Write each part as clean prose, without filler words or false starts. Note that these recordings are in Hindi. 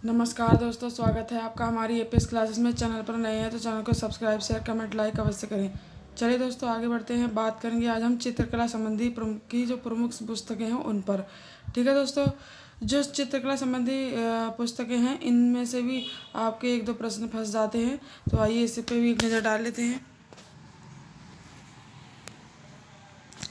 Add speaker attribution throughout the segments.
Speaker 1: नमस्कार दोस्तों, स्वागत है आपका हमारी एपीएस क्लासेस में। चैनल पर नए हैं तो चैनल को सब्सक्राइब, शेयर, कमेंट, लाइक अवश्य करें। चलिए दोस्तों आगे बढ़ते हैं। बात करेंगे आज हम चित्रकला संबंधी जो प्रमुख पुस्तकें हैं उन पर। ठीक है दोस्तों, जो चित्रकला संबंधी पुस्तकें हैं इनमें से भी आपके एक दो प्रश्न फंस जाते हैं, तो आइए इस पे भी एक नज़र डाल लेते हैं।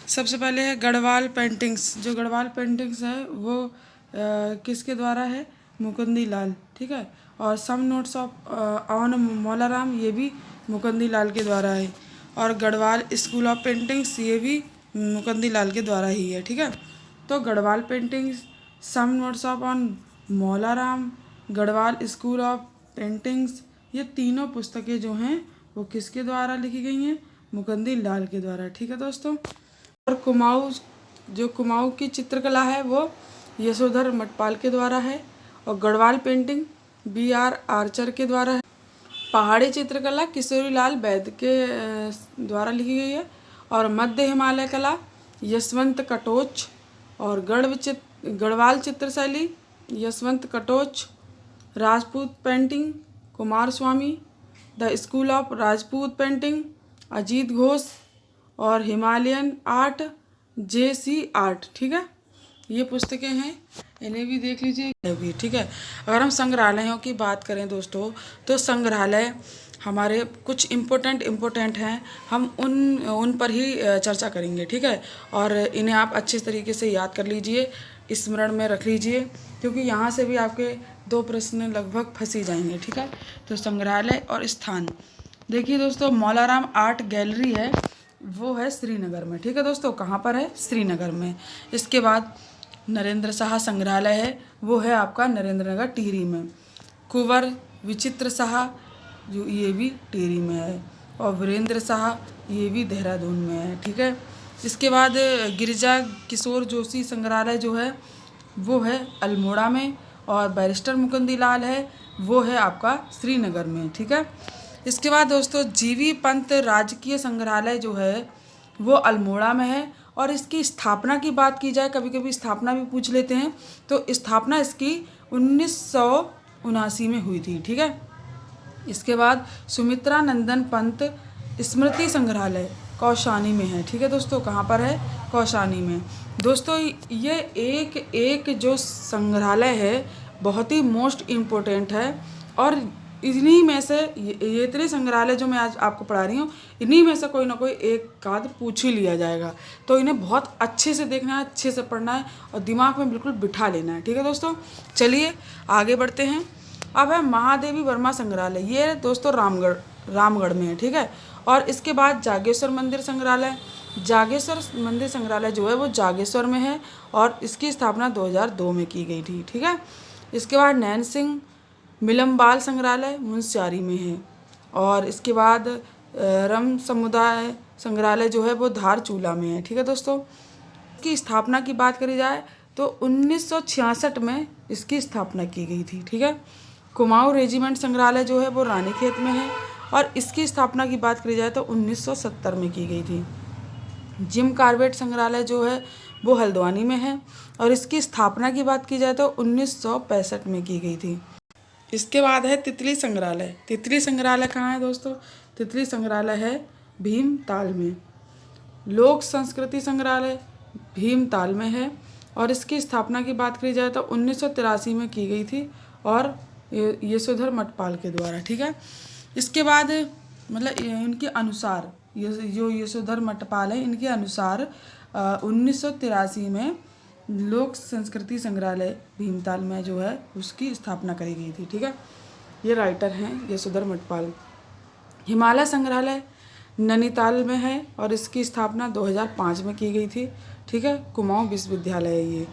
Speaker 1: सबसे पहले है गढ़वाल पेंटिंग्स। जो गढ़वाल पेंटिंग्स है वो किसके द्वारा है? मुकुंदी लाल। ठीक है। और some notes of on Maularam, ये भी मुकुंदी लाल के द्वारा है। और गढ़वाल स्कूल ऑफ पेंटिंग्स, ये भी मुकुंदी लाल के द्वारा ही है। ठीक है। तो Garhwal paintings, some notes of on Maularam, Garhwal school of paintings, ये तीनों पुस्तकें जो हैं वो किसके द्वारा लिखी गई हैं? मुकुंदी लाल के द्वारा। ठीक है दोस्तों। और कुमाऊँ की चित्रकला है वो यशोधर मटपाल के द्वारा है। और गढ़वाल पेंटिंग B.R. आर्चर के द्वारा है। पहाड़ी चित्रकला किशोरी लाल वैद्य के द्वारा लिखी गई है। और मध्य हिमालय कला यशवंत कटोच। और गढ़वाल चित्रशैली Yashwant Katoch. Rajput painting Kumar Swamy. The school of Rajput painting Ajit Ghosh. और हिमालयन आर्ट JC आर्ट। ठीक है, ये पुस्तकें हैं, इन्हें भी देख लीजिए भी। ठीक है। अगर हम संग्रहालयों की बात करें दोस्तों, तो संग्रहालय हमारे कुछ इम्पोर्टेंट हैं, हम उन पर ही चर्चा करेंगे। ठीक है। और इन्हें आप अच्छे तरीके से याद कर लीजिए, स्मरण में रख लीजिए, क्योंकि यहाँ से भी आपके दो प्रश्न लगभग फंस ही जाएंगे। ठीक है। तो संग्रहालय और स्थान देखिए दोस्तों, मौलाराम आर्ट गैलरी है वो है श्रीनगर में। ठीक है दोस्तों, कहाँ पर है? श्रीनगर में। इसके बाद नरेंद्र शाह संग्रहालय है, वो है आपका नरेंद्र नगर टिहरी में। कुंवर विचित्र शाह जो ये भी टिहरी में है। और वीरेंद्र शाह ये भी देहरादून में है। ठीक है। इसके बाद गिरिजा किशोर जोशी संग्रहालय जो है वो है अल्मोड़ा में। और बैरिस्टर मुकुंदी लाल है वो है आपका श्रीनगर में। ठीक है। इसके बाद दोस्तों जीवी पंत राजकीय संग्रहालय जो है वो अल्मोड़ा में है। और इसकी स्थापना की बात की जाए, कभी कभी स्थापना भी पूछ लेते हैं, तो स्थापना इसकी 1979 में हुई थी। ठीक है। इसके बाद सुमित्रा नंदन पंत स्मृति संग्रहालय कौशानी में है। ठीक है दोस्तों, कहाँ पर है? कौशानी में। दोस्तों ये एक जो संग्रहालय है बहुत ही मोस्ट इम्पोर्टेंट है। और इन्हीं में से ये इतने संग्रहालय जो मैं आज आपको पढ़ा रही हूँ, इन्हीं में से कोई ना कोई एक आध पूछ ही लिया जाएगा। तो इन्हें बहुत अच्छे से देखना है, अच्छे से पढ़ना है और दिमाग में बिल्कुल बिठा लेना है। ठीक है दोस्तों, चलिए आगे बढ़ते हैं। अब है महादेवी वर्मा संग्रहालय, ये दोस्तों रामगढ़ में है। ठीक है। और इसके बाद जागेश्वर मंदिर संग्रहालय, जागेश्वर मंदिर संग्रहालय जो है वो जागेश्वर में है और इसकी स्थापना 2002 में की गई थी। ठीक है। इसके बाद नैन सिंह मिलम बाल संग्रहालय मुंशियारी में है। और इसके बाद रम समुदाय संग्रहालय जो है वो धारचूला में है। ठीक है दोस्तों। इसकी स्थापना की बात करी जाए तो 1966 में इसकी स्थापना की गई थी। ठीक है। कुमाऊँ रेजिमेंट संग्रहालय जो है वो रानीखेत में है और इसकी स्थापना की बात करी जाए तो 1970 में की गई थी। जिम कार्बेट संग्रहालय जो है वो हल्द्वानी में है और इसकी स्थापना की बात की जाए तो 1965 में की गई थी। इसके बाद है तितली संग्रहालय। तितली संग्रहालय कहाँ है दोस्तों? तितली संग्रहालय है भीमताल में। लोक संस्कृति संग्रहालय भीमताल में है और इसकी स्थापना की बात करी जाए तो 1983 में की गई थी और यशोधर मटपाल के द्वारा। ठीक है। इसके बाद मतलब इनके अनुसार जो यशोधर मटपाल है इनके अनुसार 1983 में लोक संस्कृति संग्रहालय भीमताल में जो है उसकी स्थापना करी गई थी। ठीक है। ये राइटर हैं यशोधर मटपाल। हिमालय संग्रहालय नैनीताल में है और इसकी स्थापना 2005 में की गई थी। ठीक है। कुमाऊँ विश्वविद्यालय है ये।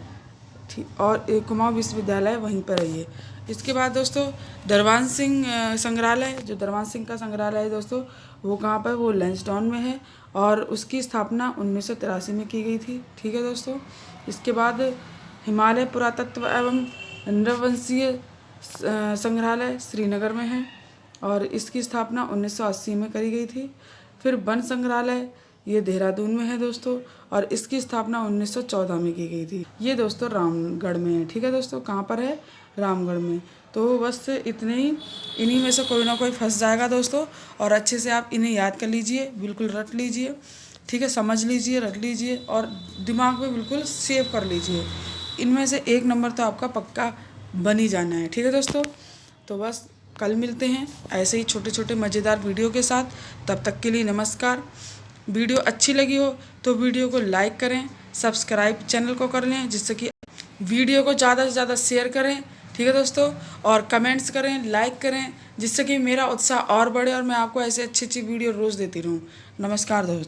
Speaker 1: ठीक। और कुमाऊँ विश्वविद्यालय वहीं पर है ये। इसके बाद दोस्तों दरबान सिंह संग्रहालय, जो दरबान सिंह का संग्रहालय है दोस्तों वो कहाँ पर? वो लैंसडाउन में है और उसकी स्थापना 1983 में की गई थी। ठीक है दोस्तों। इसके बाद हिमालय पुरातत्व एवं नृवंशीय संग्रहालय श्रीनगर में है और इसकी स्थापना 1980 में करी गई थी। फिर वन संग्रहालय ये देहरादून में है दोस्तों, और इसकी स्थापना 1914 में की गई थी। ये दोस्तों रामगढ़ में है, ठीक है दोस्तों। कहाँ पर है? रामगढ़ में। तो बस इतने ही, इन्हीं में से कोई ना कोई फंस जाएगा दोस्तों, और अच्छे से आप इन्हें याद कर लीजिए, बिल्कुल रट लीजिए, ठीक है, समझ लीजिए, रट लीजिए और दिमाग में बिल्कुल सेव कर लीजिए। इनमें से एक नंबर तो आपका पक्का बन ही जाना है, ठीक है दोस्तों। तो बस कल मिलते हैं ऐसे ही छोटे छोटे मज़ेदार वीडियो के साथ। तब तक के लिए नमस्कार। वीडियो अच्छी लगी हो तो वीडियो को लाइक करें, सब्सक्राइब चैनल को कर लें, जिससे कि वीडियो को ज़्यादा से ज़्यादा शेयर करें, ठीक है दोस्तों, और कमेंट्स करें, लाइक करें, जिससे कि मेरा उत्साह और बढ़े और मैं आपको ऐसे अच्छी अच्छी वीडियो रोज़ देती रहूँ। नमस्कार दोस्तों।